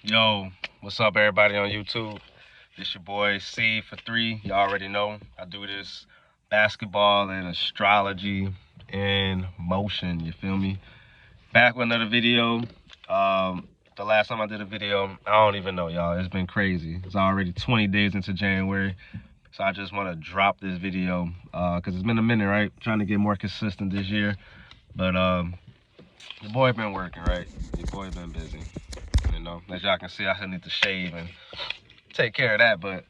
Yo, what's up, everybody on YouTube? This your boy C for 3. You already know I do this basketball and astrology in motion. You feel me? Back with another video. The last time I did a video, I don't even know, y'all. It's been crazy. It's already 20 days into January, so I just want to drop this video because it's been a minute, right? Trying to get more consistent this year, but your boy been working, right? Your boy been busy. You know, as y'all can see, I still need to shave and take care of that, but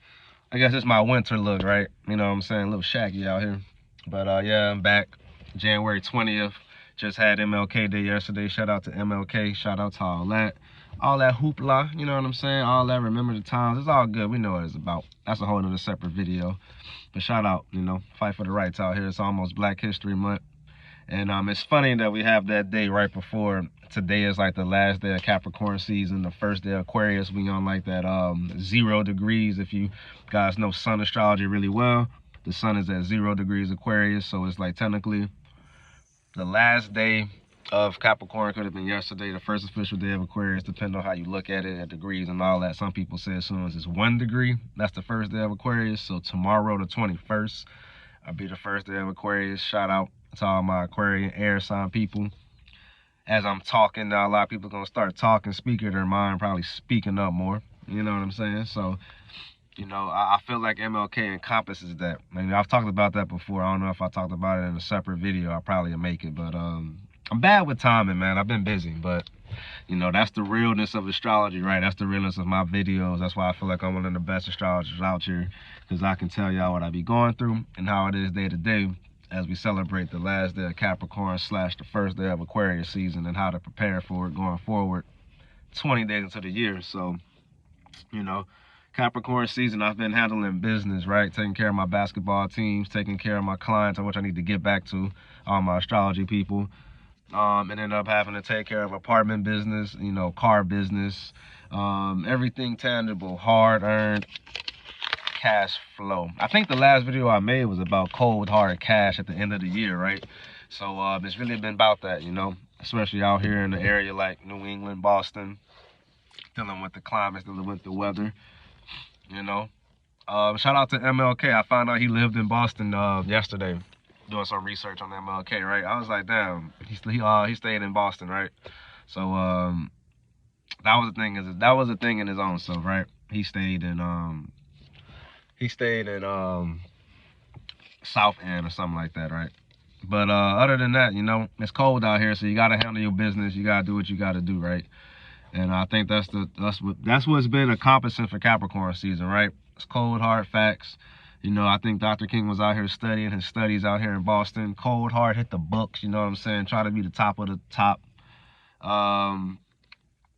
I guess it's my winter look, right? You know what I'm saying? A little shaggy out here. But yeah, I'm back. January 20th. Just had MLK Day yesterday. Shout out to MLK. Shout out to all that. All that hoopla, you know what I'm saying? All that remember the times. It's all good. We know what it's about. That's a whole nother separate video. But shout out, you know, fight for the rights out here. It's almost Black History Month. And it's funny that we have that day right before today is like the last day of Capricorn season, the first day of Aquarius. We on like that 0 degrees. If you guys know sun astrology really well, the sun is at 0 degrees Aquarius, so it's like technically the last day of Capricorn. Could have been yesterday, the first official day of Aquarius, depending on how you look at it, at degrees and all that. Some people say as soon as it's 1 degree, that's the first day of Aquarius. So tomorrow, the 21st, I'll be the first day of Aquarius. Shout out to all my Aquarian air sign people. As I'm talking now, a lot of people are gonna start talking, speaking their mind, probably speaking up more. You know what I'm saying? So, you know, I feel like MLK encompasses that. I mean, I've talked about that before. I don't know if I talked about it in a separate video. I'll probably make it, but I'm bad with timing, man. I've been busy, but you know, that's the realness of astrology, right? That's the realness of my videos. That's why I feel like I'm one of the best astrologers out here, because I can tell y'all what I be going through and how it is day to day as we celebrate the last day of Capricorn / the first day of Aquarius season, and how to prepare for it going forward 20 days into the year. So, you know, Capricorn season, I've been handling business, right? Taking care of my basketball teams, taking care of my clients, which I need to get back to, all my astrology people. And ended up having to take care of apartment business, you know, car business, everything tangible, hard earned cash flow. I think the last video I made was about cold hard cash at the end of the year, right? So it's really been about that, you know, especially out here in the area like New England, Boston, dealing with the climate, dealing with the weather, you know. Shout out to MLK. I found out he lived in Boston yesterday, doing some research on MLK, right? I was like, damn, he stayed in Boston, right? So that was a thing in his own self, right? He stayed in South End or something like that, right? But other than that, you know, it's cold out here, so you gotta handle your business. You gotta do what you gotta do, right? And I think that's what's been accomplishing for Capricorn season, right? It's cold hard facts. You know, I think Dr. King was out here studying his studies out here in Boston. Cold hard, hit the books, you know what I'm saying? Try to be the top of the top.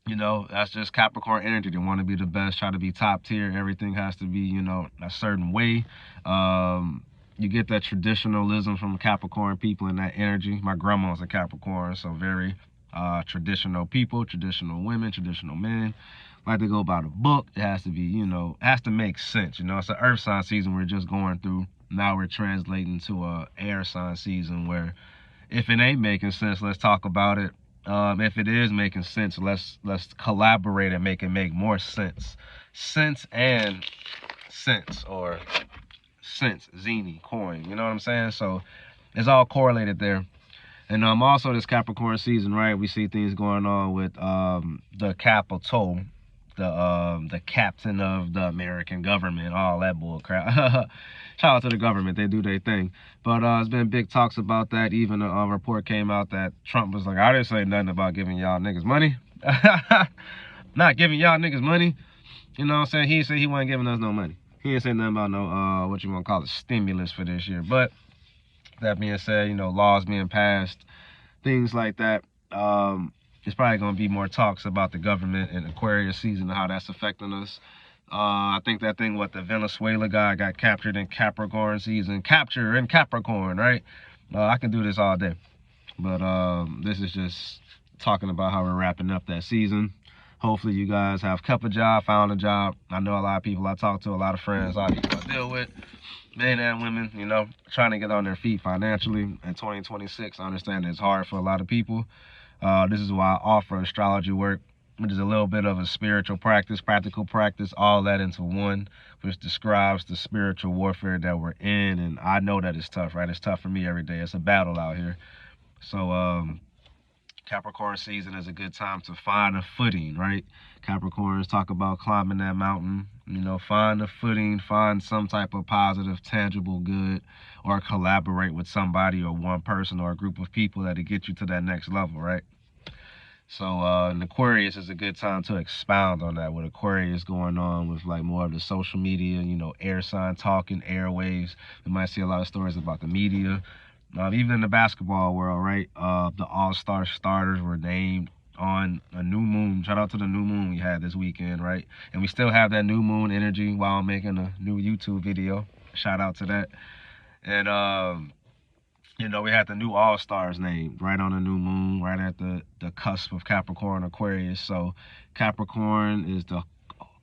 You know, that's just Capricorn energy. They want to be the best, try to be top tier. Everything has to be, you know, a certain way. You get that traditionalism from Capricorn people and that energy. My grandma's a Capricorn, so very traditional people, traditional women, traditional men. Like to go by the book. It has to be, you know, it has to make sense. You know, it's an earth sign season we're just going through. Now we're translating to a air sign season where if it ain't making sense, let's talk about it. If it is making sense, let's collaborate and make it make more sense. Sense and sense, or sense, zini, coin. You know what I'm saying? So it's all correlated there. And also this Capricorn season, right? We see things going on with the capital, the captain of the American government, all that bull crap. Shout out to the government, they do their thing. But there's been big talks about that. Even a report came out that Trump was like, I didn't say nothing about giving y'all niggas money. Not giving y'all niggas money. You know what I'm saying? He said he wasn't giving us no money. He didn't say nothing about no, what you want to call it, stimulus for this year. But that being said, you know, laws being passed, things like that. There's probably going to be more talks about the government and Aquarius season and how that's affecting us. I think that thing with the Venezuela guy got captured in Capricorn season. Capture in Capricorn, right? I can do this all day. But this is just talking about how we're wrapping up that season. Hopefully you guys have kept a job, found a job. I know a lot of people I talk to, a lot of friends, a lot of people I deal with, men and women, you know, trying to get on their feet financially in 2026. I understand it's hard for a lot of people. This is why I offer astrology work. which is a little bit of a spiritual practice, practical practice, all that into one, which describes the spiritual warfare that we're in. And I know that it's tough, right? It's tough for me every day. It's a battle out here. So Capricorn season is a good time to find a footing, right? Capricorns talk about climbing that mountain, you know, find a footing, find some type of positive, tangible good, or collaborate with somebody or one person or a group of people that'll get you to that next level, right? So in Aquarius is a good time to expound on that. With Aquarius going on with like more of the social media, you know, air sign talking, airwaves. We might see a lot of stories about the media. Even in the basketball world, right? The All-Star starters were named on a new moon. Shout out to the new moon we had this weekend, right? And we still have that new moon energy while I'm making a new YouTube video. Shout out to that. And you know, we had the new All-Stars named right on the new moon, right at the cusp of Capricorn, Aquarius. So Capricorn is the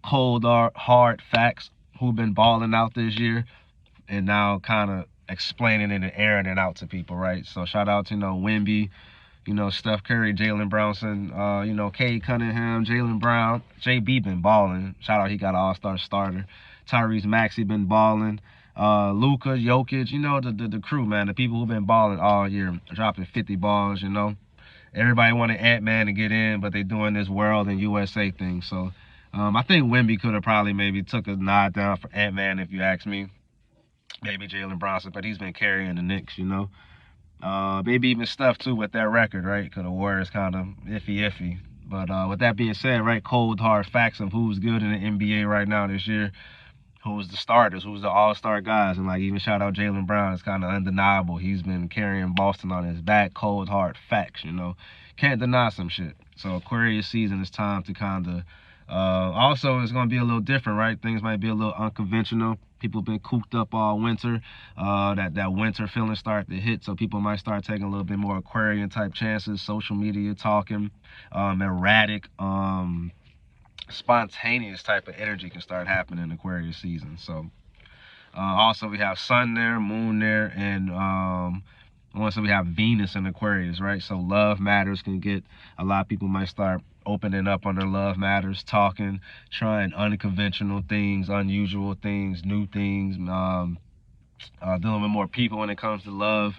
cold, hard facts who've been balling out this year and now kind of explaining it and airing it out to people, right? So shout out to, you know, Wemby, you know, Steph Curry, Jalen Brownson, you know, Cade Cunningham, Jalen Brown. JB been balling. Shout out, he got an all-star starter. Tyrese Maxey been balling. Luka, Jokic, you know, the crew, man, the people who've been balling all year, dropping 50 balls, you know. Everybody wanted Ant-Man to get in, but they doing this world and USA thing. So I think Wemby could have probably maybe took a nod down for Ant-Man, if you ask me. Maybe Jalen Brownson, but he's been carrying the Knicks, you know. Maybe even Steph too with that record, right? Because the Warriors kind of iffy. But with that being said, right, cold hard facts of who's good in the NBA right now this year, who's the starters, who's the all-star guys, and like even shout out Jalen Brown. It's kind of undeniable. He's been carrying Boston on his back. Cold hard facts, you know. Can't deny some shit. So Aquarius season is time to kind of. Also, it's going to be a little different, right? Things might be a little unconventional. People have been cooped up all winter. That winter feeling start to hit, so people might start taking a little bit more Aquarian type chances. Social media talking, erratic, spontaneous type of energy can start happening in Aquarius season. So also we have Sun there, Moon there, and also we have Venus in Aquarius, right? So love matters can get, a lot of people might start opening up on their love matters, talking, trying unconventional things, unusual things, new things, dealing with more people when it comes to love.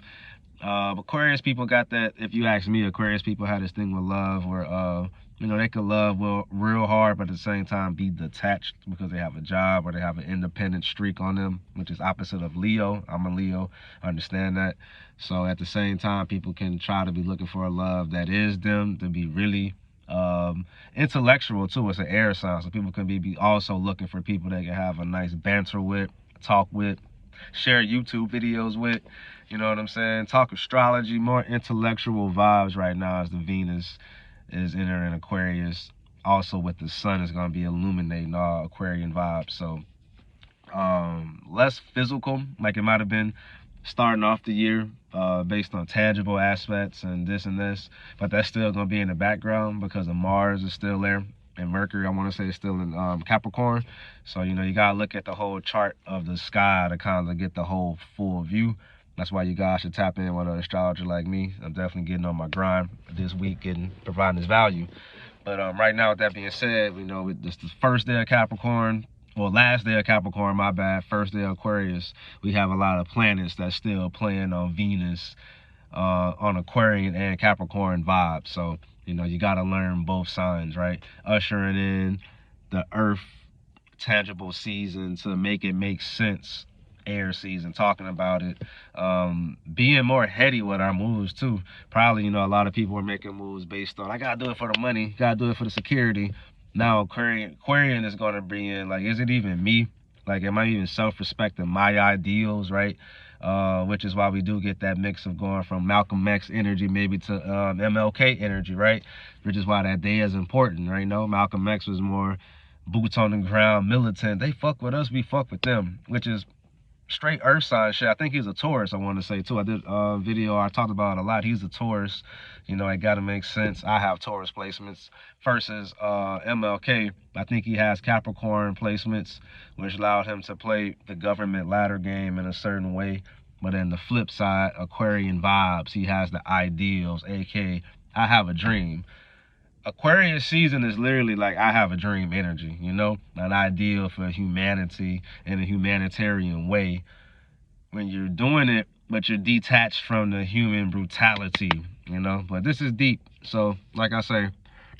Aquarius people got that, if you ask me, Aquarius people had this thing with love where, you know, they could love real hard, but at the same time be detached because they have a job or they have an independent streak on them, which is opposite of Leo. I'm a Leo, I understand that. So at the same time, people can try to be looking for a love that is them, to be really intellectual too. It's an air sign, so people can be also looking for people they can have a nice banter with, talk with, share YouTube videos with, you know what I'm saying? Talk astrology, more intellectual vibes right now as the Venus is entering Aquarius. Also with the sun is going to be illuminating all Aquarian vibes. So less physical, like it might have been starting off the year, based on tangible aspects and this, but that's still going to be in the background because of Mars is still there, and Mercury, I want to say, is still in Capricorn. So, you know, you got to look at the whole chart of the sky to kind of get the whole full view. That's why you guys should tap in with an astrologer like me. I'm definitely getting on my grind this week and providing this value. But right now, with that being said, you know, this the first day of Capricorn, well, last day of Capricorn, my bad, first day of Aquarius, we have a lot of planets that's still playing on Venus, on Aquarian and Capricorn vibes. So, you know, you got to learn both signs, right? Ushering in the Earth tangible season to make it make sense. Air season, talking about it, being more heady with our moves too. Probably, you know, a lot of people are making moves based on, I gotta do it for the money, gotta do it for the security. Now Aquarian is gonna bring in, like, is it even me? Like, am I even self-respecting my ideals, right? Which is why we do get that mix of going from Malcolm X energy maybe to MLK energy, right? Which is why that day is important, right? No, Malcolm X was more boots on the ground, militant. They fuck with us, we fuck with them, which is straight earth sign shit. I think he's a Taurus, I want to say too. I did a video I talked about it a lot. He's a Taurus, you know, it gotta make sense. I have Taurus placements versus MLK. I think he has Capricorn placements, which allowed him to play the government ladder game in a certain way. But then the flip side, Aquarian vibes, he has the ideals, aka I have a dream. Aquarius season is literally like I have a dream energy, you know, an ideal for humanity in a humanitarian way. When you're doing it, but you're detached from the human brutality, you know. But this is deep, so like I say,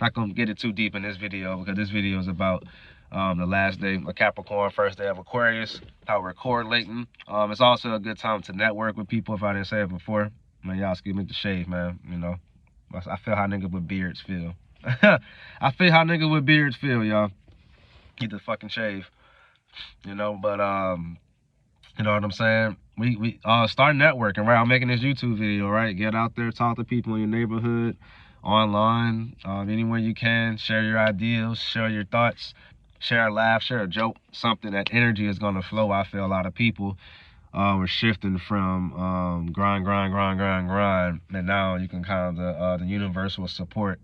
not gonna get it too deep in this video because this video is about the last day of Capricorn, first day of Aquarius, how we're correlating. It's also a good time to network with people if I didn't say it before. Man, y'all excuse me the shave, man, you know. I feel how niggas with beards feel. I feel how niggas with beards feel, y'all. Get the fucking shave, you know. But you know what I'm saying? We start networking, right? I'm making this YouTube video, right? Get out there, talk to people in your neighborhood, online, anywhere you can. Share your ideas, share your thoughts, share a laugh, share a joke. Something that energy is gonna flow. I feel a lot of people we're shifting from grind, and now you can kind of the universal support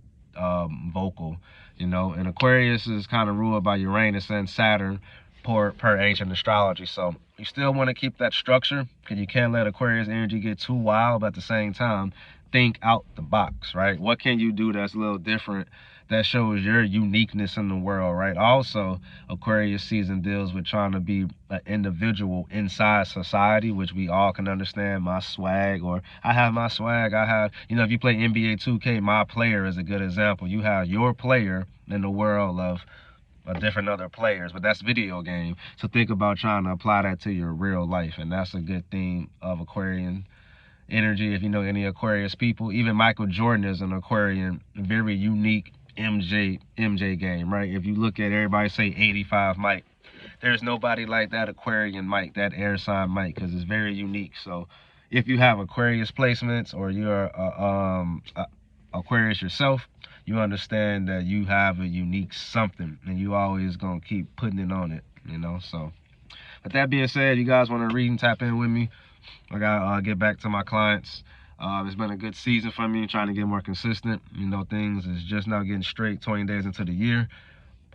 vocal, you know. And Aquarius is kind of ruled by Uranus and Saturn per ancient astrology, so you still want to keep that structure because you can't let Aquarius energy get too wild, but at the same time think out the box, right? What can you do that's a little different that shows your uniqueness in the world, right? Also, Aquarius season deals with trying to be an individual inside society, which we all can understand. My swag, or I have my swag. I have, you know, if you play NBA 2K, my player is a good example. You have your player in the world of different other players, but that's video game. So think about trying to apply that to your real life, and that's a good theme of Aquarian energy. If you know any Aquarius people, even Michael Jordan is an Aquarian, very unique MJ game, right? If you look at everybody say 85 Mike, there's nobody like that Aquarian Mike, that air sign Mike, because it's very unique. So if you have Aquarius placements or you're Aquarius yourself, you understand that you have a unique something and you always gonna keep putting it on it, you know. So with that being said, you guys want to read and tap in with me, I gotta get back to my clients. It's been a good season for me, trying to get more consistent. You know, things is just now getting straight 20 days into the year.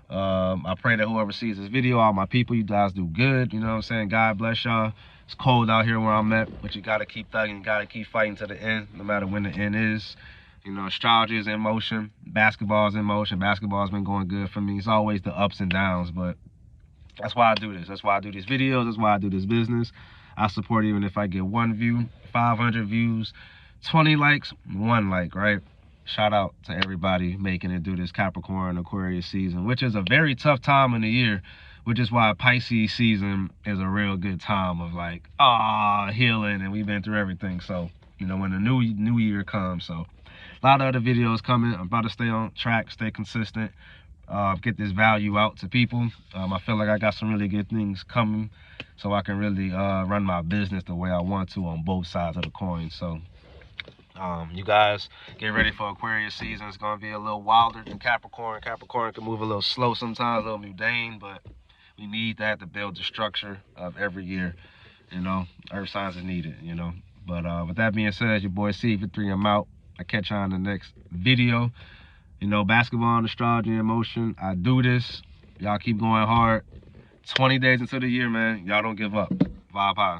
I pray that whoever sees this video, all my people, you guys do good. You know what I'm saying? God bless y'all. It's cold out here where I'm at, but you gotta keep thugging, you gotta keep fighting to the end, no matter when the end is. You know, astrology is in motion, basketball is in motion. Basketball's been going good for me. It's always the ups and downs, but that's why I do this. That's why I do these videos. That's why I do this business. I support even if I get 1 view, 500 views, 20 likes, 1 like, right? Shout out to everybody making it through this Capricorn Aquarius season, which is a very tough time in the year, which is why Pisces season is a real good time of like, healing, and we've been through everything. So, you know, when the new year comes, so a lot of other videos coming. I'm about to stay on track, stay consistent, get this value out to people. I feel like I got some really good things coming, so I can really run my business the way I want to on both sides of the coin. So you guys get ready for Aquarius season. It's gonna be a little wilder than Capricorn. Capricorn can move a little slow sometimes, a little mundane, but we need that to build the structure of every year. You know, earth signs are needed, you know. But with that being said, your boy C for 3, I'm out. I catch you on the next video. You know, basketball and astrology in motion. I do this. Y'all keep going hard. 20 days into the year, man. Y'all don't give up. Vibe high.